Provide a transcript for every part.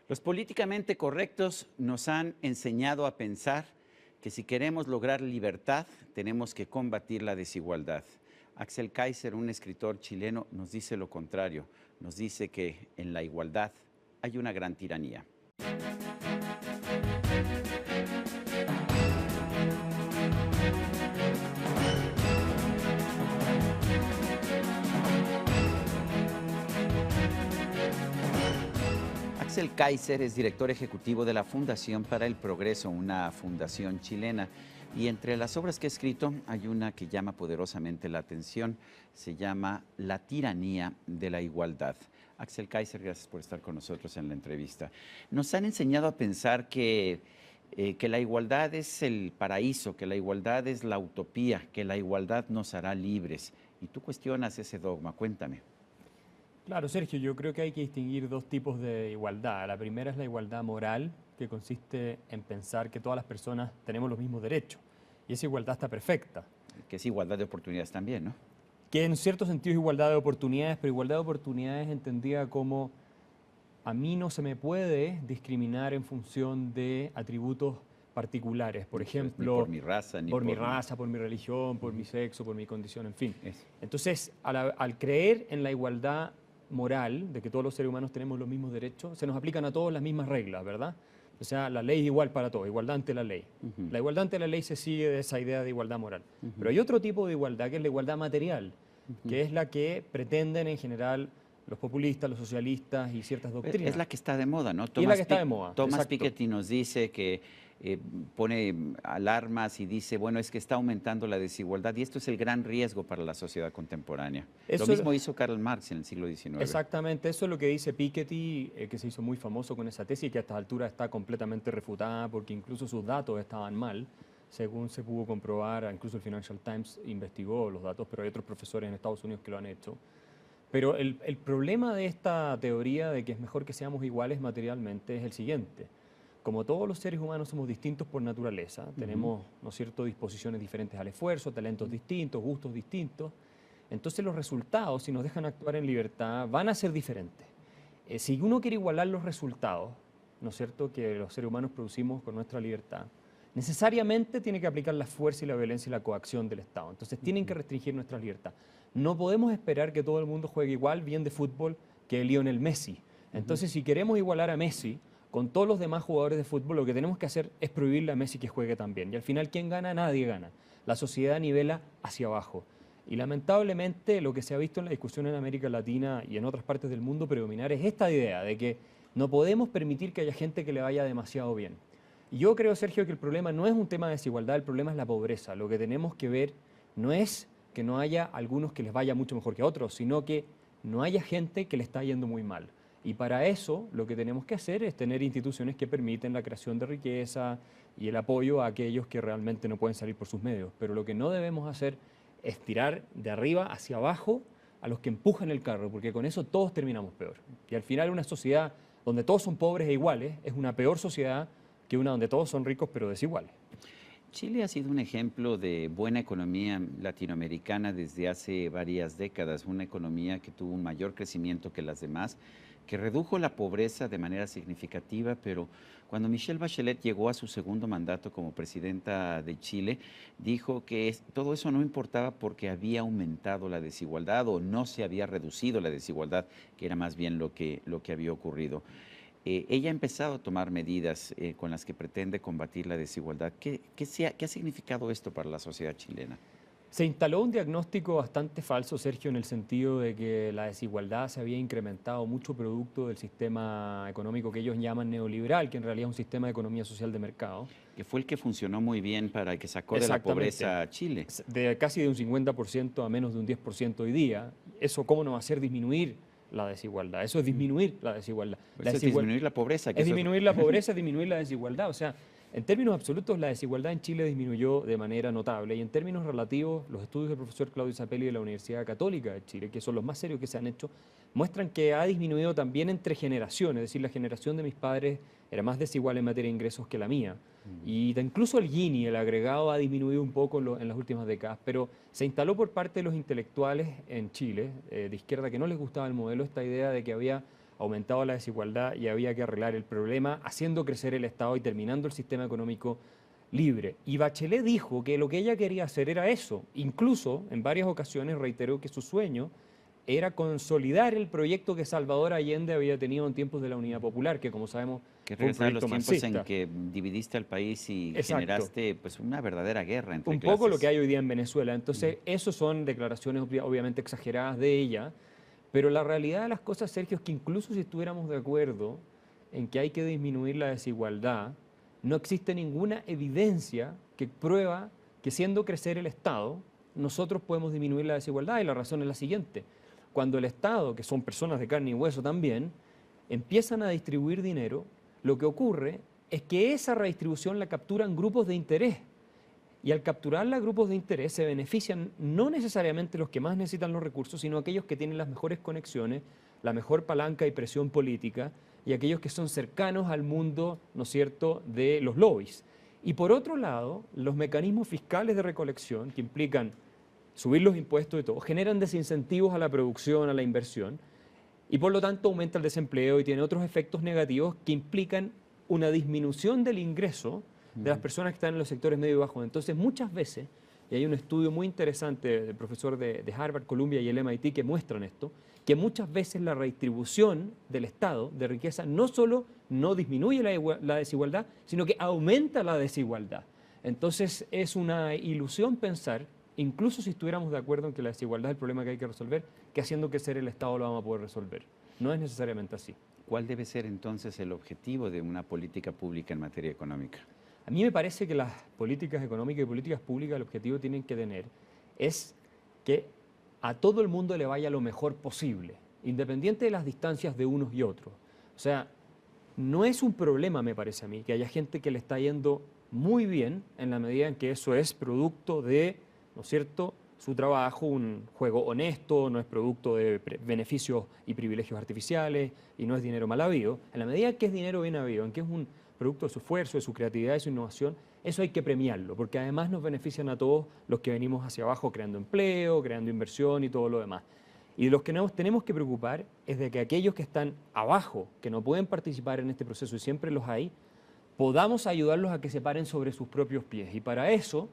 Los políticamente correctos nos han enseñado a pensar que si queremos lograr libertad, tenemos que combatir la desigualdad. Axel Kaiser, un escritor chileno, nos dice lo contrario. Nos dice que en la igualdad hay una gran tiranía. Axel Kaiser es director ejecutivo de la Fundación para el Progreso, una fundación chilena. Y entre las obras que ha escrito hay una que llama poderosamente la atención. Se llama La tiranía de la igualdad. Axel Kaiser, gracias por estar con nosotros en la entrevista. Nos han enseñado a pensar que la igualdad es el paraíso, que la igualdad es la utopía, que la igualdad nos hará libres. Y tú cuestionas ese dogma. Cuéntame. Claro, Sergio, yo creo que hay que distinguir dos tipos de igualdad. La primera es la igualdad moral, que consiste en pensar que todas las personas tenemos los mismos derechos. Y esa igualdad está perfecta. Que es igualdad de oportunidades también, ¿no? Que en cierto sentido es igualdad de oportunidades, pero igualdad de oportunidades entendida como a mí no se me puede discriminar en función de atributos particulares. Por ejemplo, ni por mi raza, ni por mi raza, por mi religión, por mi sexo, por mi condición, en fin. Entonces, al creer en la igualdad moral, de que todos los seres humanos tenemos los mismos derechos, se nos aplican a todos las mismas reglas, ¿verdad? O sea, la ley es igual para todos, igualdad ante la ley. La igualdad ante la ley se sigue de esa idea de igualdad moral. Pero hay otro tipo de igualdad, que es la igualdad material, que es la que pretenden en general los populistas, los socialistas y ciertas doctrinas. Es la que está de moda, ¿no? Y es la que está de moda. Thomas Piketty nos dice que pone alarmas y dice, bueno, es que está aumentando la desigualdad y esto es el gran riesgo para la sociedad contemporánea. Lo mismo hizo Karl Marx en el siglo XIX. Exactamente, eso es lo que dice Piketty, que se hizo muy famoso con esa tesis y que a estas alturas está completamente refutada porque incluso sus datos estaban mal, según se pudo comprobar. Incluso el Financial Times investigó los datos, pero hay otros profesores en Estados Unidos que lo han hecho. Pero el problema de esta teoría de que es mejor que seamos iguales materialmente es el siguiente. Como todos los seres humanos somos distintos por naturaleza, tenemos, ¿no es cierto?, disposiciones diferentes al esfuerzo, talentos distintos, gustos distintos, entonces los resultados, si nos dejan actuar en libertad, van a ser diferentes. Si uno quiere igualar los resultados, ¿no es cierto?, que los seres humanos producimos con nuestra libertad, necesariamente tiene que aplicar la fuerza y la violencia y la coacción del Estado. Entonces tienen que restringir nuestra libertad. No podemos esperar que todo el mundo juegue igual bien de fútbol que Lionel Messi. Entonces, si queremos igualar a Messi con todos los demás jugadores de fútbol, lo que tenemos que hacer es prohibirle a Messi que juegue también. Y al final, ¿quién gana? Nadie gana. La sociedad nivela hacia abajo. Y lamentablemente lo que se ha visto en la discusión en América Latina y en otras partes del mundo predominar es esta idea de que no podemos permitir que haya gente que le vaya demasiado bien. Y yo creo, Sergio, que el problema no es un tema de desigualdad, el problema es la pobreza. Lo que tenemos que ver no es que no haya algunos que les vaya mucho mejor que a otros, sino que no haya gente que le está yendo muy mal. Y para eso lo que tenemos que hacer es tener instituciones que permiten la creación de riqueza y el apoyo a aquellos que realmente no pueden salir por sus medios. Pero lo que no debemos hacer es tirar de arriba hacia abajo a los que empujan el carro, porque con eso todos terminamos peor. Y al final una sociedad donde todos son pobres e iguales es una peor sociedad que una donde todos son ricos pero desiguales. Chile ha sido un ejemplo de buena economía latinoamericana desde hace varias décadas, una economía que tuvo un mayor crecimiento que las demás, que redujo la pobreza de manera significativa, pero cuando Michelle Bachelet llegó a su segundo mandato como presidenta de Chile, dijo que todo eso no importaba porque había aumentado la desigualdad o no se había reducido la desigualdad, que era más bien lo que había ocurrido. Ella ha empezado a tomar medidas con las que pretende combatir la desigualdad. ¿Qué ha significado esto para la sociedad chilena? Se instaló un diagnóstico bastante falso, Sergio, en el sentido de que la desigualdad se había incrementado mucho producto del sistema económico que ellos llaman neoliberal, que en realidad es un sistema de economía social de mercado. Que fue el que funcionó muy bien para que sacó de la pobreza a Chile. Casi de un 50% a menos de un 10% hoy día. ¿Eso cómo no va a hacer disminuir la desigualdad? Eso es disminuir la desigualdad. Es disminuir la pobreza. Es disminuir la pobreza, es disminuir la desigualdad. O sea, en términos absolutos, la desigualdad en Chile disminuyó de manera notable y en términos relativos, los estudios del profesor Claudio Zapelli de la Universidad Católica de Chile, que son los más serios que se han hecho, muestran que ha disminuido también entre generaciones, es decir, la generación de mis padres era más desigual en materia de ingresos que la mía. Y incluso el Gini, el agregado, ha disminuido un poco en las últimas décadas, pero se instaló por parte de los intelectuales en Chile, de izquierda, que no les gustaba el modelo, esta idea de que había aumentado la desigualdad y había que arreglar el problema haciendo crecer el Estado y terminando el sistema económico libre. Y Bachelet dijo que lo que ella quería hacer era eso. Incluso en varias ocasiones reiteró que su sueño era consolidar el proyecto que Salvador Allende había tenido en tiempos de la Unidad Popular, que como sabemos Que fue un regresar a los proyecto tiempos en marxista. que dividiste al país y Exacto. generaste pues una verdadera guerra entre Un poco lo clases. que hay hoy día en Venezuela. Entonces, eso son declaraciones obviamente exageradas de ella, pero la realidad de las cosas, Sergio, es que incluso si estuviéramos de acuerdo en que hay que disminuir la desigualdad, no existe ninguna evidencia que prueba que siendo crecer el Estado, nosotros podemos disminuir la desigualdad. Y la razón es la siguiente. Cuando el Estado, que son personas de carne y hueso también, empiezan a distribuir dinero, lo que ocurre es que esa redistribución la capturan grupos de interés. Y al capturar los grupos de interés se benefician no necesariamente los que más necesitan los recursos, sino aquellos que tienen las mejores conexiones, la mejor palanca y presión política, y aquellos que son cercanos al mundo, ¿no es cierto?, de los lobbies. Y por otro lado, los mecanismos fiscales de recolección, que implican subir los impuestos y todo, generan desincentivos a la producción, a la inversión, y por lo tanto aumenta el desempleo y tiene otros efectos negativos que implican una disminución del ingreso de las personas que están en los sectores medio y bajos. Entonces, muchas veces, y hay un estudio muy interesante del profesor de Harvard, Columbia y el MIT que muestran esto, que muchas veces la redistribución del Estado de riqueza no solo no disminuye la desigualdad, sino que aumenta la desigualdad. Entonces, es una ilusión pensar, incluso si estuviéramos de acuerdo en que la desigualdad es el problema que hay que resolver, que haciendo crecer el Estado lo vamos a poder resolver. No es necesariamente así. ¿Cuál debe ser entonces el objetivo de una política pública en materia económica? A mí me parece que las políticas económicas y políticas públicas el objetivo que tienen que tener es que a todo el mundo le vaya lo mejor posible, independiente de las distancias de unos y otros. O sea, no es un problema, me parece a mí, que haya gente que le está yendo muy bien en la medida en que eso es producto de, ¿no es cierto?, su trabajo, un juego honesto, no es producto de beneficios y privilegios artificiales y no es dinero mal habido. En la medida que es dinero bien habido, en que es un producto de su esfuerzo, de su creatividad, de su innovación, eso hay que premiarlo, porque además nos benefician a todos los que venimos hacia abajo creando empleo, creando inversión y todo lo demás. Y de los que nos tenemos que preocupar es de que aquellos que están abajo, que no pueden participar en este proceso y siempre los hay, podamos ayudarlos a que se paren sobre sus propios pies. Y para eso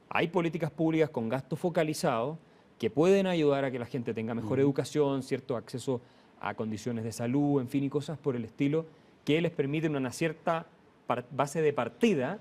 hay políticas públicas con gasto focalizado que pueden ayudar a que la gente tenga mejor educación, cierto acceso a condiciones de salud, en fin, y cosas por el estilo, que les permiten una cierta base de partida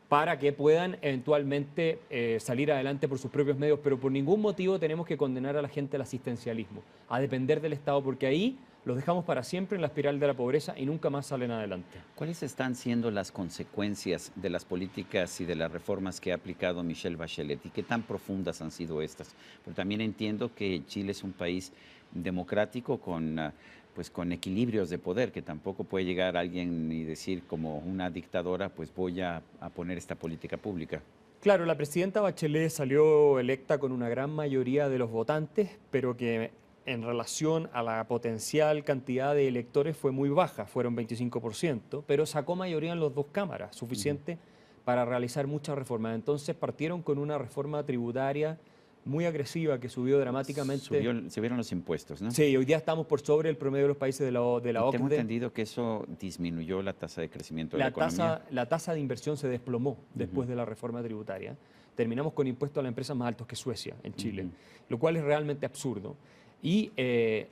para que puedan eventualmente salir adelante por sus propios medios, pero por ningún motivo tenemos que condenar a la gente al asistencialismo, a depender del Estado, porque ahí los dejamos para siempre en la espiral de la pobreza y nunca más salen adelante. ¿Cuáles están siendo las consecuencias de las políticas y de las reformas que ha aplicado Michelle Bachelet y qué tan profundas han sido estas? Pero también entiendo que Chile es un país democrático pues con equilibrios de poder, que tampoco puede llegar alguien y decir como una dictadora, pues voy a poner esta política pública. Claro, la presidenta Bachelet salió electa con una gran mayoría de los votantes, pero que en relación a la potencial cantidad de electores fue muy baja, fueron 25%, pero sacó mayoría en las dos cámaras, suficiente para realizar muchas reformas. Entonces partieron con una reforma tributaria muy agresiva que subió dramáticamente. Subieron los impuestos, ¿no? Sí, hoy día estamos por sobre el promedio de los países de la OCDE. Tengo entendido que eso disminuyó la tasa de crecimiento de la economía. La tasa de inversión se desplomó después de la reforma tributaria. Terminamos con impuestos a las empresas más altos que Suecia en Chile, lo cual es realmente absurdo. Y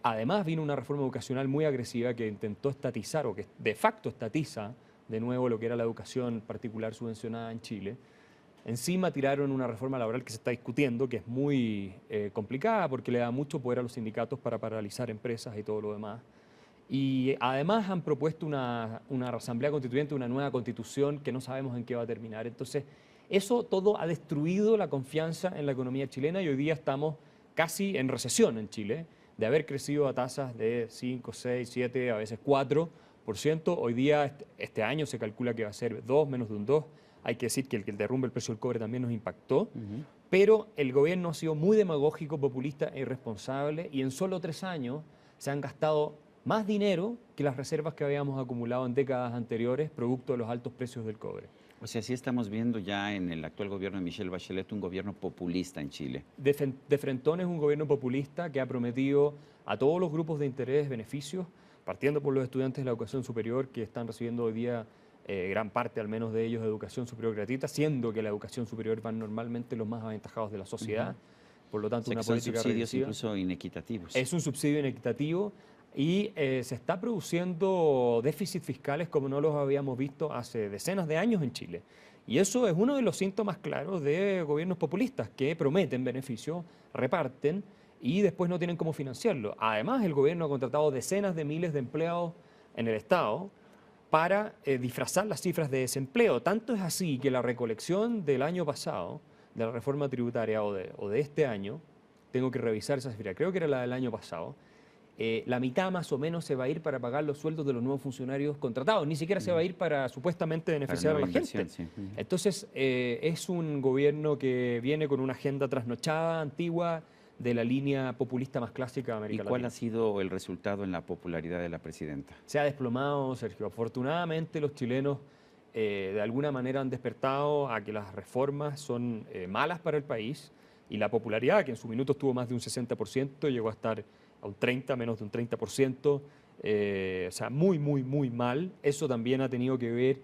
además vino una reforma educacional muy agresiva que intentó estatizar o que de facto estatiza de nuevo lo que era la educación particular subvencionada en Chile. Encima tiraron una reforma laboral que se está discutiendo, que es muy complicada porque le da mucho poder a los sindicatos para paralizar empresas y todo lo demás. Y además han propuesto una asamblea constituyente, una nueva constitución que no sabemos en qué va a terminar. Entonces, eso todo ha destruido la confianza en la economía chilena y hoy día estamos casi en recesión en Chile, de haber crecido a tasas de 5, 6, 7, a veces 4%. Hoy día, este año se calcula que va a ser 2, menos de un 2%. Hay que decir que el derrumbe del precio del cobre también nos impactó, pero el gobierno ha sido muy demagógico, populista e irresponsable y en solo 3 años se han gastado más dinero que las reservas que habíamos acumulado en décadas anteriores, producto de los altos precios del cobre. O sea, sí estamos viendo ya en el actual gobierno de Michelle Bachelet un gobierno populista en Chile. De frentón es un gobierno populista que ha prometido a todos los grupos de interés beneficios, partiendo por los estudiantes de la educación superior que están recibiendo hoy día gran parte al menos de ellos de educación superior gratuita, siendo que la educación superior van normalmente los más aventajados de la sociedad. Por lo tanto, O sea, una que son política subsidios regresiva. incluso inequitativos. Es un subsidio inequitativo y se está produciendo déficits fiscales como no los habíamos visto hace decenas de años en Chile. Y eso es uno de los síntomas claros de gobiernos populistas que prometen beneficios, reparten y después no tienen cómo financiarlo. Además, el gobierno ha contratado decenas de miles de empleados en el Estado para disfrazar las cifras de desempleo. Tanto es así que la recolección del año pasado, de la reforma tributaria o de este año, tengo que revisar esa cifra, creo que era la del año pasado, la mitad más o menos se va a ir para pagar los sueldos de los nuevos funcionarios contratados, ni siquiera se va a ir para supuestamente beneficiar a la gente. Sí. Entonces, es un gobierno que viene con una agenda trasnochada, antigua, de la línea populista más clásica de América ¿Y cuál Latina. ha sido el resultado en la popularidad de la presidenta? Se ha desplomado, Sergio. Afortunadamente los chilenos de alguna manera han despertado a que las reformas son malas para el país y la popularidad, que en su minuto estuvo más de un 60%, llegó a estar a un 30, menos de un 30%, o sea, muy, muy, muy mal. Eso también ha tenido que ver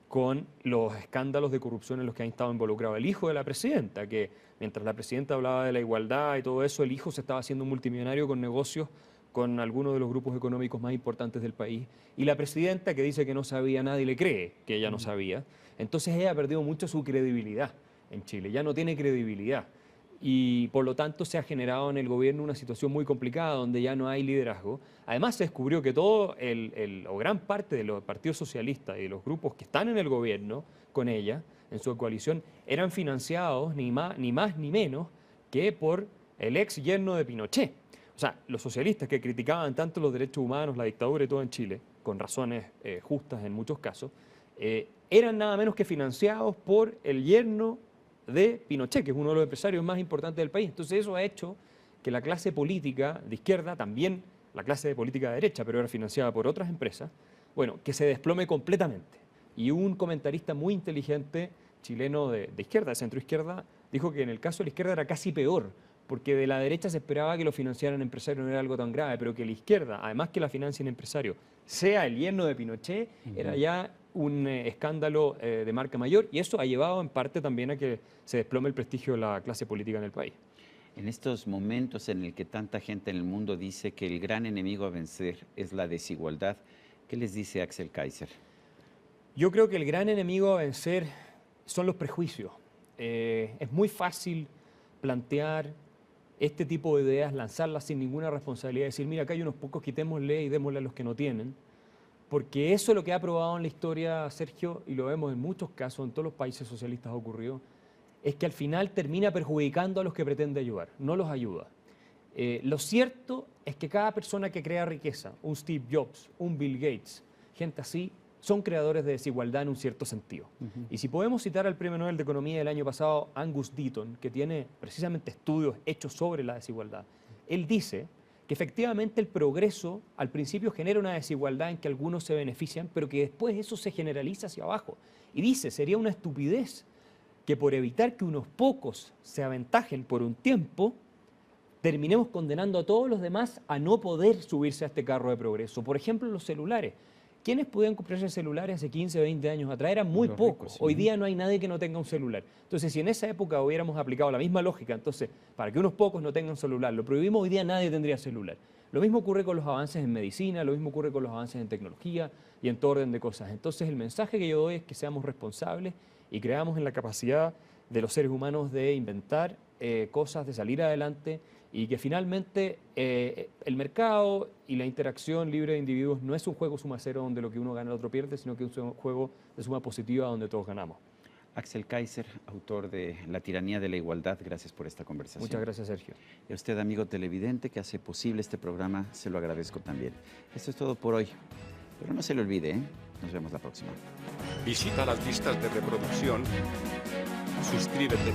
con los escándalos de corrupción en los que ha estado involucrado el hijo de la presidenta, que mientras la presidenta hablaba de la igualdad y todo eso, el hijo se estaba haciendo multimillonario con negocios con algunos de los grupos económicos más importantes del país. Y la presidenta, que dice que no sabía, nadie le cree que ella no sabía. Entonces ella ha perdido mucho su credibilidad en Chile, ya no tiene credibilidad. Y por lo tanto se ha generado en el gobierno una situación muy complicada donde ya no hay liderazgo. Además se descubrió que todo o gran parte de los partidos socialistas y de los grupos que están en el gobierno con ella, en su coalición, eran financiados ni más ni menos que por el ex yerno de Pinochet. O sea, los socialistas que criticaban tanto los derechos humanos, la dictadura y todo en Chile, con razones justas en muchos casos, eran nada menos que financiados por el yerno de Pinochet, que es uno de los empresarios más importantes del país. Entonces eso ha hecho que la clase política de izquierda, también la clase de política de derecha, pero era financiada por otras empresas, bueno, que se desplome completamente. Y un comentarista muy inteligente chileno de izquierda, de centro izquierda, dijo que en el caso de la izquierda era casi peor, porque de la derecha se esperaba que lo financiaran empresarios, no era algo tan grave, pero que la izquierda, además que la financien empresarios, sea el yerno de Pinochet, era ya un escándalo de marca mayor, y eso ha llevado en parte también a que se desplome el prestigio de la clase política en el país. En estos momentos en el que tanta gente en el mundo dice que el gran enemigo a vencer es la desigualdad, ¿qué les dice Axel Kaiser? Yo creo que el gran enemigo a vencer son los prejuicios. Es muy fácil plantear este tipo de ideas, lanzarlas sin ninguna responsabilidad, decir, mira, acá hay unos pocos, quitémosle y démosle a los que no tienen, porque eso es lo que ha probado en la historia, Sergio, y lo vemos en muchos casos, en todos los países socialistas ha ocurrido, es que al final termina perjudicando a los que pretende ayudar, no los ayuda. Lo cierto es que cada persona que crea riqueza, un Steve Jobs, un Bill Gates, gente así, son creadores de desigualdad en un cierto sentido. Y si podemos citar al Premio Nobel de Economía del año pasado, Angus Deaton, que tiene precisamente estudios hechos sobre la desigualdad, él dice que efectivamente el progreso al principio genera una desigualdad en que algunos se benefician, pero que después eso se generaliza hacia abajo. Y dice, sería una estupidez que por evitar que unos pocos se aventajen por un tiempo, terminemos condenando a todos los demás a no poder subirse a este carro de progreso. Por ejemplo, los celulares. ¿Quiénes podían comprarse celulares hace 15, 20 años atrás? Eran muy pocos. Hoy día no hay nadie que no tenga un celular. Entonces, si en esa época hubiéramos aplicado la misma lógica, entonces, para que unos pocos no tengan celular, lo prohibimos, hoy día nadie tendría celular. Lo mismo ocurre con los avances en medicina, lo mismo ocurre con los avances en tecnología y en todo orden de cosas. Entonces, el mensaje que yo doy es que seamos responsables y creamos en la capacidad de los seres humanos de inventar cosas, de salir adelante, y que finalmente el mercado y la interacción libre de individuos no es un juego suma cero donde lo que uno gana el otro pierde, sino que es un juego de suma positiva donde todos ganamos. Axel Kaiser, autor de La tiranía de la igualdad, gracias por esta conversación. Muchas gracias, Sergio. Y a usted, amigo televidente, que hace posible este programa, se lo agradezco también. Esto es todo por hoy, pero no se le olvide, nos vemos la próxima. Visita las listas de reproducción, suscríbete